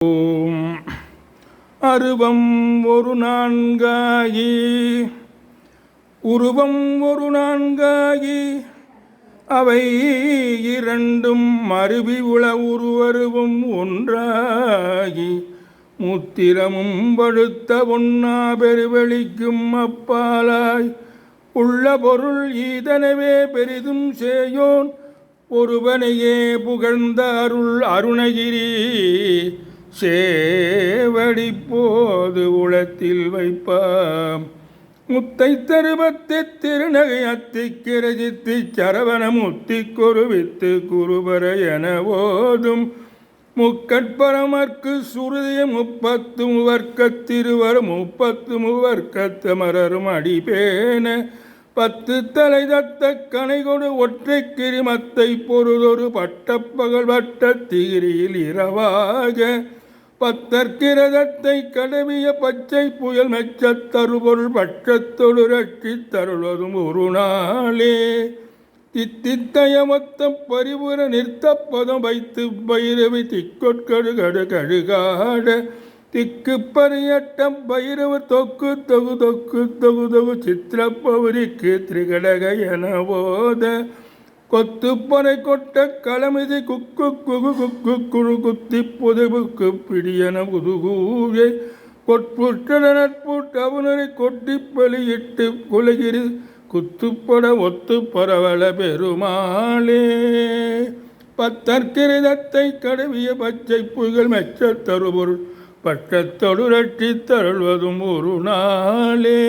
ஓம் அருவம் ஒரு நான்காகி உருவம் ஒரு நான்காகி அவை இரண்டும் மருவி உள உருவருவும் ஒன்றாகி முத்திரமும் படுத்த ஒன்னா பெருவெளிக்கும் அப்பாலாய் உள்ள பொருள் ஈதனவே பெரிதும் சேயோன் ஒருவனையே புகழ்ந்த அருள் அருணகிரி சேவடிப்போது உளத்தில் வைப்பாம் முத்தை தருவத்தை திருநகை அத்திக்கிரஜித்து சரவண முத்திக்கொருவித்து குருபர என ஓதும் முக்கட்பரமர்க்கு சுருதிய 30 மூவர்க்கத்திருவர் 30 மூவர்க்கத்தமரரும் அடிபேன 10 தலை தத்த கனைகொடு ஒற்றை கிரிமத்தை பொருதொரு பட்டப்பகல் வட்டத்திகிரியில் இரவாக பத்தற்கிரதத்தை கடவிய பச்சை புயல் மெச்சத் தருபொருள் பட்சத்தொடு ரட்சி தருவதும் ஒரு நாளே தித்தித்தயமொத்த பரிபுர நிறுத்தப்பதம் வைத்து பைரவி திக்கொட்கடு கடு கழுகாட திக்கு பரியட்டம் பைரவர் தொக்கு தொகு தொக்கு தொகு தொகு சித்திரப்பவரிக்கு திரிகடக என போத கொத்துப்பனை கொட்ட களமிதி குக்கு குகு குக்கு குழு குத்தி புதுவுக்கு பிடியன புதுகூவை கொட்புற்ற நட்புட்டவுனரை கொட்டி பலியிட்டு குலகிரி குத்துப்பட ஒத்து பரவல பெருமாளே பத்தற்கிரதத்தை கடவிய பச்சை புயல் மெச்ச தருபொருள் பட்டத்தொடு ரட்சி தருள்வதும் ஒரு நாளே.